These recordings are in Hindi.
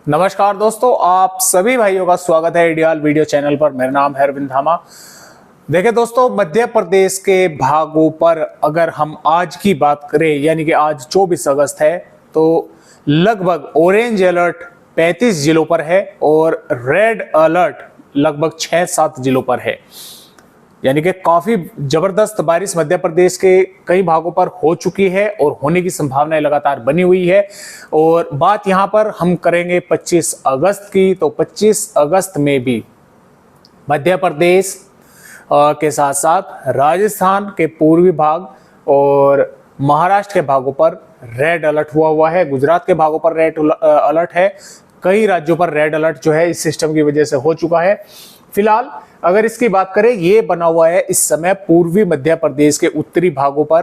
नमस्कार दोस्तों, आप सभी भाइयों का स्वागत है आइडियल वीडियो चैनल पर। मेरा नाम है अरविंद धामा। देखिए दोस्तों, मध्य प्रदेश के भागों पर अगर हम आज की बात करें, यानी कि आज 24 अगस्त है, तो लगभग ऑरेंज अलर्ट 35 जिलों पर है और रेड अलर्ट लगभग 6-7 जिलों पर है। यानी कि काफी जबरदस्त बारिश मध्य प्रदेश के कई भागों पर हो चुकी है और होने की संभावनाएं लगातार बनी हुई है। और बात यहां पर हम करेंगे 25 अगस्त की, तो 25 अगस्त में भी मध्य प्रदेश के साथ साथ राजस्थान के पूर्वी भाग और महाराष्ट्र के भागों पर रेड अलर्ट हुआ है। गुजरात के भागों पर रेड अलर्ट है। कई राज्यों पर रेड अलर्ट जो है इस सिस्टम की वजह से हो चुका है। फिलहाल अगर इसकी बात करें, ये बना हुआ है इस समय पूर्वी मध्य प्रदेश के उत्तरी भागों पर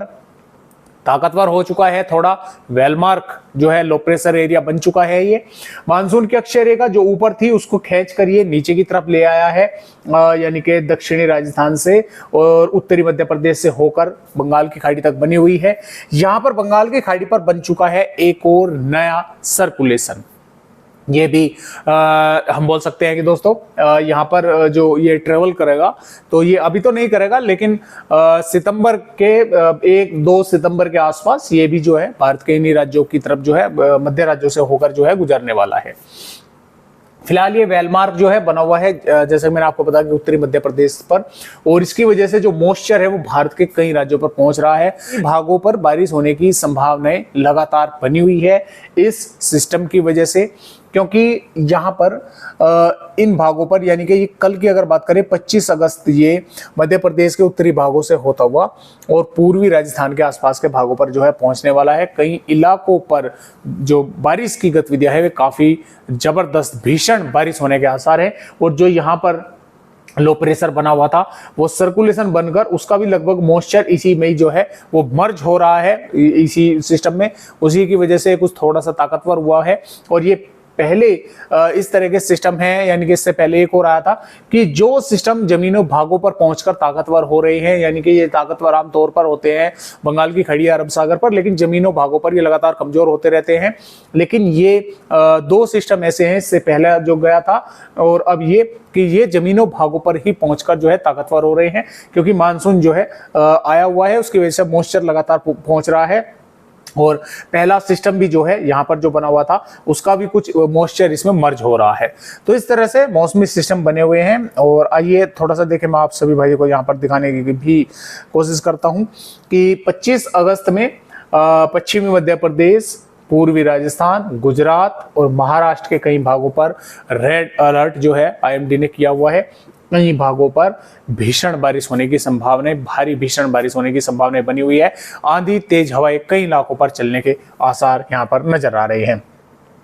ताकतवर हो चुका है। थोड़ा वेलमार्क जो है लो प्रेशर एरिया बन चुका है। ये मानसून की अक्षय रेखा जो ऊपर थी उसको खींच कर ये नीचे की तरफ ले आया है, यानी कि दक्षिणी राजस्थान से और उत्तरी मध्य प्रदेश से होकर बंगाल की खाड़ी तक बनी हुई है। यहां पर बंगाल की खाड़ी पर बन चुका है एक और नया सर्कुलेशन। ये भी हम बोल सकते हैं कि दोस्तों यहाँ पर जो ये ट्रेवल करेगा, तो ये अभी तो नहीं करेगा, लेकिन सितंबर के 1-2 सितंबर के आसपास ये भी जो है भारत के इन्हीं राज्यों की तरफ जो है मध्य राज्यों से होकर जो है गुजरने वाला है। फिलहाल ये वेलमार्क जो है बना हुआ है, जैसे मैंने आपको बताया कि उत्तरी मध्य प्रदेश पर, और इसकी वजह से जो मॉइस्चर है वो भारत के कई राज्यों पर पहुंच रहा है। भागों पर बारिश होने की संभावनाएं लगातार बनी हुई है इस सिस्टम की वजह से, क्योंकि यहाँ पर इन भागों पर, यानी कि ये कल की अगर बात करें 25 अगस्त, ये मध्य प्रदेश के उत्तरी भागों से होता हुआ और पूर्वी राजस्थान के आसपास के भागों पर जो है पहुंचने वाला है। कई इलाकों पर जो बारिश की गतिविधियां है वे काफी जबरदस्त भीषण बारिश होने के आसार है। और जो यहाँ पर लो प्रेशर बना हुआ था वो सर्कुलेशन बनकर उसका भी लगभग मॉइस्चर इसी में जो है वो मर्ज हो रहा है इसी सिस्टम में, उसी की वजह से कुछ थोड़ा सा ताकतवर हुआ है। और ये पहले इस तरह के सिस्टम है, यानी कि इससे पहले एक हो रहा था कि जो सिस्टम जमीनों भागों पर पहुंचकर ताकतवर हो रहे हैं, यानी कि ये ताकतवर आमतौर पर होते हैं बंगाल की खाड़ी, अरब सागर पर, लेकिन जमीनों भागों पर ये लगातार कमजोर होते रहते हैं। लेकिन ये 2 सिस्टम ऐसे हैं, इससे पहले जो गया था और अब ये कि ये जमीनों भागों पर ही पहुंचकर जो है ताकतवर हो रहे हैं, क्योंकि मानसून जो है आया हुआ है, उसकी वजह से मॉइस्चर लगातार पहुंच रहा है। और पहला सिस्टम भी जो है यहाँ पर जो बना हुआ था उसका भी कुछ मॉइस्चर इसमें मर्ज हो रहा है। तो इस तरह से मौसमी सिस्टम बने हुए हैं। और आइए थोड़ा सा देखें, मैं आप सभी भाइयों को यहाँ पर दिखाने की भी कोशिश करता हूँ कि 25 अगस्त में पश्चिमी मध्य प्रदेश, पूर्वी राजस्थान, गुजरात और महाराष्ट्र के कई भागों पर रेड अलर्ट जो है आईएमडी ने किया हुआ है। कई भागों पर भीषण बारिश होने की संभावनाएं, भारी भीषण बारिश होने की संभावनाएं बनी हुई है। आंधी तेज हवाएं कई इलाकों पर चलने के आसार यहां पर नजर आ रहे हैं।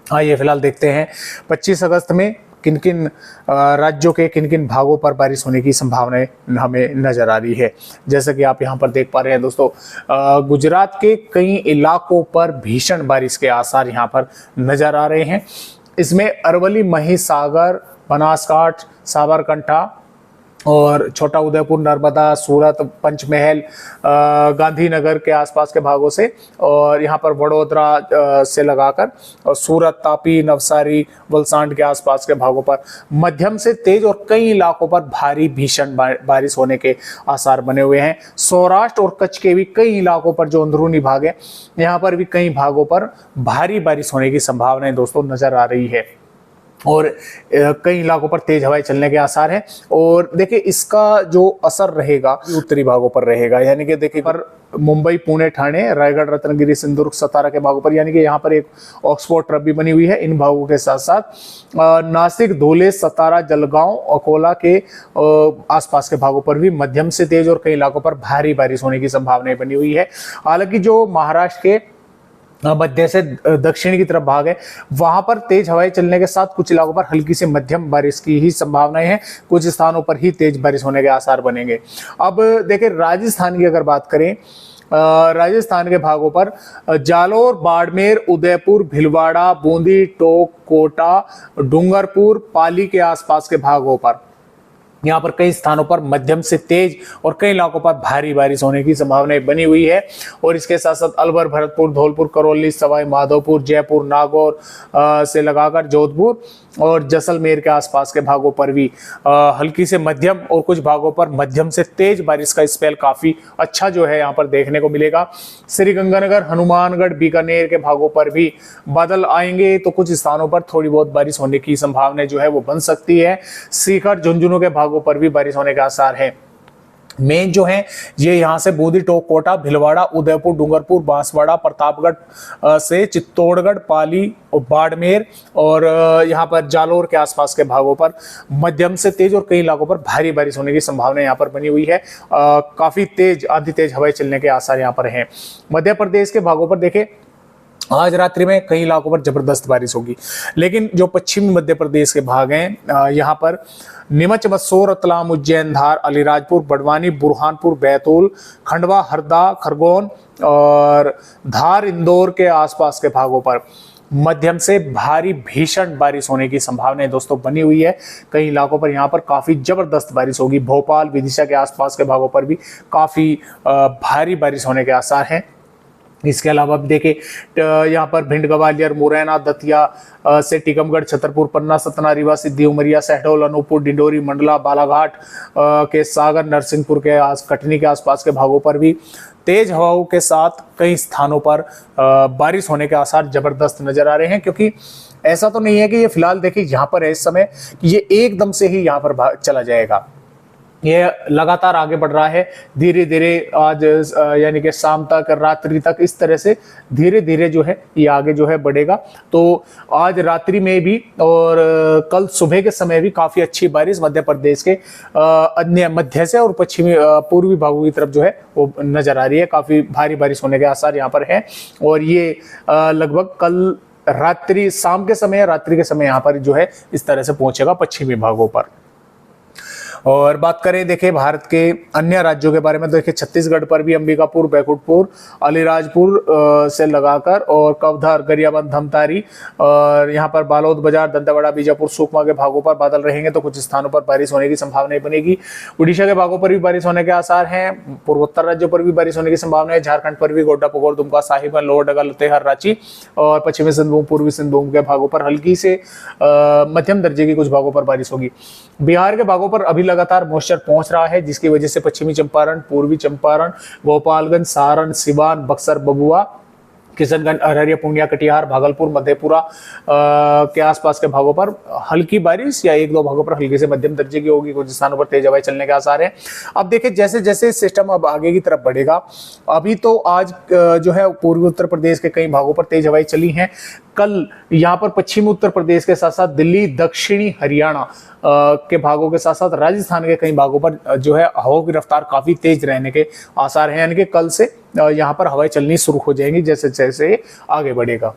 आइए फिलहाल देखते हैं 25 अगस्त में किन किन राज्यों के किन किन भागों पर बारिश होने की संभावनाएं हमें नजर आ रही है। जैसा कि आप यहां पर देख पा रहे हैं दोस्तों, गुजरात के कई इलाकों पर भीषण बारिश के आसार यहां पर नजर आ रहे हैं। इसमें अरवली, महिसागर, बनासकांठ, साबरकांठा और छोटा उदयपुर, नर्मदा, सूरत, पंचमहल, गांधीनगर के आसपास के भागों से, और यहाँ पर वडोदरा से लगाकर और सूरत, तापी, नवसारी, वलसाड के आसपास के भागों पर मध्यम से तेज और कई इलाकों पर भारी भीषण बारिश होने के आसार बने हुए हैं। सौराष्ट्र और कच्छ के भी कई इलाकों पर जो अंदरूनी भाग है, यहाँ पर भी कई भागों पर भारी बारिश होने की संभावनाएं दोस्तों नजर आ रही है। और कई इलाकों पर तेज हवाएं चलने के आसार हैं। और देखिए इसका जो असर रहेगा उत्तरी भागों पर रहेगा, यानी कि देखिए पर मुंबई, पुणे, ठाणे, रायगढ़, रत्नागिरी, सिंधुदुर्ग, सतारा के भागों पर, यानी कि यहाँ पर एक ऑक्सफोर्ड ट्रफ भी बनी हुई है। इन भागों के साथ साथ नासिक, धुले, सतारा, जलगांव, अकोला के आसपास के भागों पर भी मध्यम से तेज और कई इलाकों पर भारी बारिश होने की संभावनाएं बनी हुई है। हालांकि जो महाराष्ट्र के मध्य से दक्षिण की तरफ भाग है, वहां पर तेज हवाएं चलने के साथ कुछ इलाकों पर हल्की से मध्यम बारिश की ही संभावनाएं हैं। कुछ स्थानों पर ही तेज बारिश होने के आसार बनेंगे। अब देखिए राजस्थान की अगर बात करें, राजस्थान के भागों पर जालोर, बाड़मेर, उदयपुर, भीलवाड़ा, बूंदी, टोंक, कोटा, डूंगरपुर, पाली के आसपास के भागों पर यहाँ पर कई स्थानों पर मध्यम से तेज और कई इलाकों पर भारी बारिश होने की संभावना बनी हुई है। और इसके साथ साथ अलवर, भरतपुर, धौलपुर, करौली, सवाई माधोपुर, जयपुर, नागौर से लगाकर जोधपुर और जैसलमेर के आसपास के भागों पर भी हल्की से मध्यम और कुछ भागों पर मध्यम से तेज बारिश का स्पेल काफी अच्छा जो है यहाँ पर देखने को मिलेगा। श्रीगंगानगर, हनुमानगढ़, बीकानेर के भागों पर भी बादल आएंगे, तो कुछ स्थानों पर थोड़ी बहुत बारिश होने की संभावना जो है वो बन सकती है। सीकर, झुंझुनू के भागों पर भी बारिश होने के आसार है। मेन जो है ये यहाँ से बूंदी, टोंक, कोटा, भिलवाड़ा, उदयपुर, डूंगरपुर, बांसवाड़ा, प्रतापगढ़ से चित्तौड़गढ़, पाली और बाड़मेर और यहाँ पर जालोर के आसपास के भागों पर मध्यम से तेज और कई इलाकों पर भारी बारिश होने की संभावना यहाँ पर बनी हुई है। काफी तेज आंधी, तेज हवाएं चलने के आसार यहाँ पर हैं। मध्य प्रदेश के भागों पर देखें, आज रात्रि में कई इलाकों पर जबरदस्त बारिश होगी, लेकिन जो पश्चिमी मध्य प्रदेश के भाग हैं यहाँ पर नीमच, मंदसौर, रतलाम, उज्जैन, धार, अलीराजपुर, बड़वानी, बुरहानपुर, बैतूल, खंडवा, हरदा, खरगोन और धार, इंदौर के आसपास के भागों पर मध्यम से भारी भीषण बारिश होने की संभावना दोस्तों बनी हुई है। कई इलाकों पर यहाँ पर काफी जबरदस्त बारिश होगी। भोपाल, विदिशा के आसपास के भागों पर भी काफी भारी बारिश होने के आसार हैं। इसके अलावा भी देखें यहाँ पर भिंड, ग्वालियर, मुरैना, दतिया से टीकमगढ़, छतरपुर, पन्ना, सतना, रीवा, सिद्धि, उमरिया, शहडोल, अनूपपुर, डिंडोरी, मंडला, बालाघाट के सागर, नरसिंहपुर के कटनी के आसपास के भागों पर भी तेज हवाओं के साथ कई स्थानों पर बारिश होने के आसार जबरदस्त नजर आ रहे हैं। क्योंकि ऐसा तो नहीं है कि ये फिलहाल देखिए यहाँ पर है इस समय कि ये एकदम से ही यहाँ पर चला जाएगा, ये लगातार आगे बढ़ रहा है धीरे धीरे। आज यानी कि शाम तक, रात्रि तक इस तरह से धीरे धीरे जो है ये आगे जो है बढ़ेगा। तो आज रात्रि में भी और कल सुबह के समय भी काफी अच्छी बारिश मध्य प्रदेश के अन्य मध्य से और पश्चिमी पूर्वी भागों की तरफ जो है वो नजर आ रही है। काफी भारी बारिश होने के आसार यहाँ पर है और ये लगभग कल रात्रि, शाम के समय, रात्रि के समय यहाँ पर जो है इस तरह से पहुंचेगा पश्चिमी भागों पर। और बात करें देखें भारत के अन्य राज्यों के बारे में, तो देखिए छत्तीसगढ़ पर भी अंबिकापुर, बैकुंठपुर, अलीराजपुर से लगाकर और कवधर, गरियाबंद, धमतारी और यहाँ पर बालोद, बाजार, दंतेवाड़ा, बीजापुर, सुकमा के भागों पर बादल रहेंगे, तो कुछ स्थानों पर बारिश होने की संभावना बनेगी। उड़ीसा के भागों पर भी बारिश होने के आसार हैं। पूर्वोत्तर राज्यों पर भी बारिश होने की संभावना है। झारखंड पर भी गोड्डा, पगोर, दुमका, साहिबगंज, लोहरदगा, लतेहर, रांची और पश्चिमी सिंहभूम, पूर्वी सिंहभूम के भागों पर हल्की से मध्यम दर्जे की कुछ भागों पर बारिश होगी। बिहार के भागों पर अभी लगातार मॉइस्चर पहुंच रहा है, जिसकी वजह से पश्चिमी चंपारण, पूर्वी चंपारण, गोपालगंज, सारण, सिवान, बक्सर, बबुआ, किशनगंज, अररिया, पूर्णिया, कटिहार, भागलपुर, मधेपुरा के आसपास के भागों पर हल्की बारिश या एक दो भागों पर हल्की से मध्यम दर्जे की होगी। कुछ स्थानों पर तेज हवाएं चलने के आसार हैं। अब देखिए जैसे जैसे सिस्टम अब आगे की तरफ बढ़ेगा, अभी तो आज जो है पूर्वी उत्तर प्रदेश के कई भागों पर तेज हवाएं चली हैं। कल यहाँ पर पश्चिमी उत्तर प्रदेश के साथ साथ दिल्ली, दक्षिणी हरियाणा के भागों के साथ साथ राजस्थान के कई भागों पर जो है हवाओं की रफ्तार काफी तेज रहने के आसार हैं। यानी कि कल से यहाँ पर हवाएं चलनी शुरू हो जाएंगी जैसे जैसे आगे बढ़ेगा।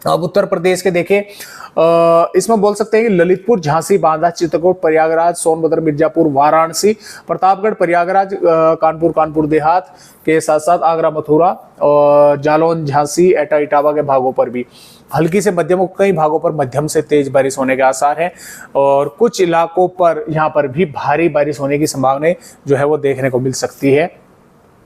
अब उत्तर प्रदेश के देखें, इसमें बोल सकते हैं कि ललितपुर, झांसी, बांदा, चित्रकूट, प्रयागराज, सोनभद्र, मिर्जापुर, वाराणसी, प्रतापगढ़, प्रयागराज, कानपुर, कानपुर देहात के साथ साथ आगरा, मथुरा और जालौन, झांसी, एटा, इटावा के भागों पर भी हल्की से मध्यम, कई भागों पर मध्यम से तेज बारिश होने के आसार हैं और कुछ इलाकों पर यहाँ पर भी भारी बारिश होने की संभावना जो है वो देखने को मिल सकती है।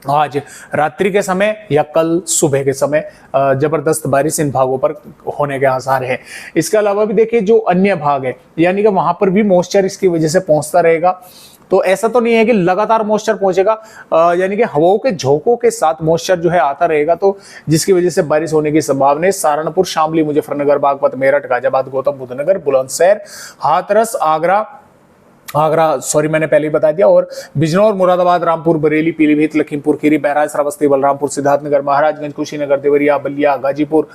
आज रात्रि के समय या कल सुबह के समय जबरदस्त बारिश इन भागों पर होने के आसार है। इसके अलावा भी देखिए जो अन्य भाग है, यानी कि वहां पर भी मॉइस्चर इसकी वजह से पहुंचता रहेगा। तो ऐसा तो नहीं है कि लगातार मॉइस्चर पहुंचेगा, यानी कि हवाओं के झोंकों के साथ मॉइस्चर जो है आता रहेगा, तो जिसकी वजह से बारिश होने की संभावना है। सहारनपुर, शामली, मुजफ्फरनगर, बागपत, मेरठ, गाजियाबाद, गौतम बुद्ध नगर, बुलंदशहर, हाथरस, आगरा सॉरी मैंने पहले ही बता दिया, और बिजनौर, मुरादाबाद, रामपुर, बरेली, पीलीभीत, लखीमपुर खीरी, बहराइच, श्रावस्ती, बलरामपुर, सिद्धार्थनगर, महाराजगंज, कुशीनगर, देवरिया, बलिया, गाजीपुर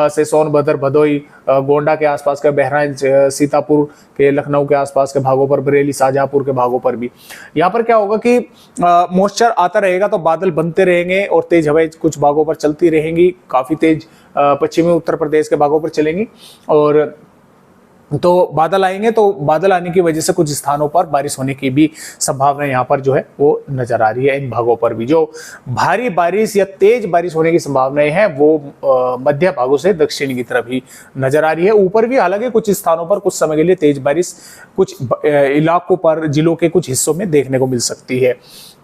से सोनभद्र, भदोई, गोंडा के आसपास के, बहराइच, सीतापुर के, लखनऊ के आसपास के भागों पर, बरेली, शाहजहांपुर के भागों पर भी यहाँ पर क्या होगा कि मॉइस्चर आता रहेगा, तो बादल बनते रहेंगे और तेज हवाएं कुछ भागों पर चलती रहेंगी। काफी तेज पश्चिमी उत्तर प्रदेश के भागों पर चलेंगी और तो बादल आएंगे, तो बादल आने की वजह से कुछ स्थानों पर बारिश होने की भी संभावना यहाँ पर जो है वो नजर आ रही है। इन भागों पर भी जो भारी बारिश या तेज बारिश होने की संभावनाएं हैं वो मध्य भागों से दक्षिण की तरफ ही नजर आ रही है। ऊपर भी हालांकि कुछ स्थानों पर कुछ समय के लिए तेज बारिश कुछ इलाकों पर, जिलों के कुछ हिस्सों में देखने को मिल सकती है।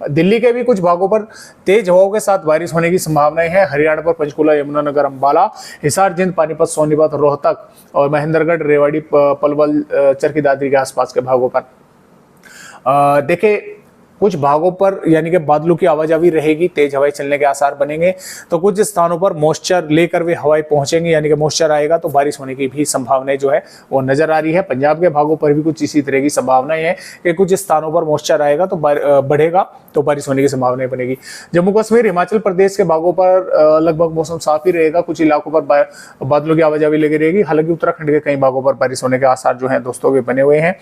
दिल्ली के भी कुछ भागों पर तेज हवाओं के साथ बारिश होने की संभावनाएं है। हरियाणा पर पंचकुला, यमुनानगर, अंबाला, हिसार, जिंद, पानीपत, सोनीपत, रोहतक और महेंद्रगढ़, रेवाड़ी, पलवल, चरखी दादरी के आसपास के भागों पर देखिए कुछ भागों पर यानी कि बादलों की आवाजावी रहेगी, तेज हवाएं चलने के आसार बनेंगे। तो कुछ स्थानों पर मॉइस्चर लेकर वे हवाएं पहुंचेंगे, यानी कि मॉइस्चर आएगा तो बारिश होने की भी संभावनाएं जो है वो नजर आ रही है। पंजाब के भागों पर भी कुछ इसी तरह की संभावनाएं हैं कि कुछ स्थानों पर मॉइस्चर आएगा तो बढ़ेगा तो बारिश होने की संभावनाएं बनेगी। जम्मू कश्मीर, हिमाचल प्रदेश के भागों पर लगभग मौसम साफ ही रहेगा। कुछ इलाकों पर बादलों की आवाजावी लगी रहेगी। हालांकि उत्तराखंड के कई भागों पर बारिश होने के आसार जो है दोस्तों वे बने हुए हैं।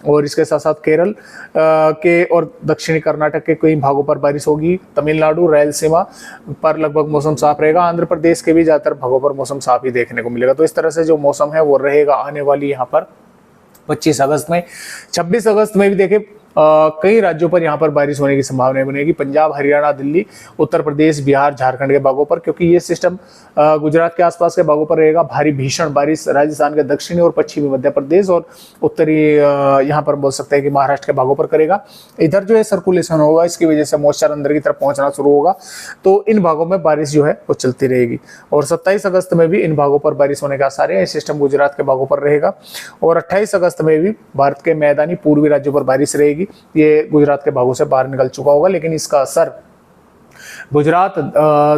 और इसके साथ साथ केरल के और दक्षिणी कर्नाटक के कई भागों पर बारिश होगी। तमिलनाडु, रायलसीमा पर लगभग मौसम साफ रहेगा। आंध्र प्रदेश के भी ज्यादातर भागों पर मौसम साफ ही देखने को मिलेगा। तो इस तरह से जो मौसम है वो रहेगा आने वाली यहाँ पर 25 अगस्त में। 26 अगस्त में भी देखें कई राज्यों पर यहाँ पर बारिश होने की संभावना बनेगी। पंजाब, हरियाणा, दिल्ली, उत्तर प्रदेश, बिहार, झारखंड के भागों पर, क्योंकि ये सिस्टम गुजरात के आसपास के भागों पर रहेगा। भारी भीषण बारिश राजस्थान के दक्षिणी और पश्चिमी मध्य प्रदेश और उत्तरी यहाँ पर बोल सकते हैं कि महाराष्ट्र के भागों पर करेगा। इधर जो है सर्कुलेशन होगा, इसकी वजह से मॉइस्चर अंदर की तरफ पहुंचना शुरू होगा, तो इन भागों में बारिश जो है वो चलती रहेगी। और 27 अगस्त में भी इन भागों पर बारिश होने का आसार है। सिस्टम गुजरात के भागों पर रहेगा। और 28 अगस्त में भी भारत के मैदानी पूर्वी राज्यों पर बारिश रहेगी। ये गुजरात के भागों से बाहर निकल चुका होगा, लेकिन इसका असर गुजरात,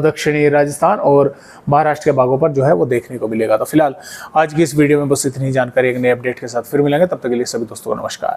दक्षिणी राजस्थान और महाराष्ट्र के भागों पर जो है वो देखने को मिलेगा। तो फिलहाल आज की इस वीडियो में बस इतनी जानकारी, एक नए अपडेट के साथ फिर मिलेंगे। तब तक के लिए सभी दोस्तों को नमस्कार।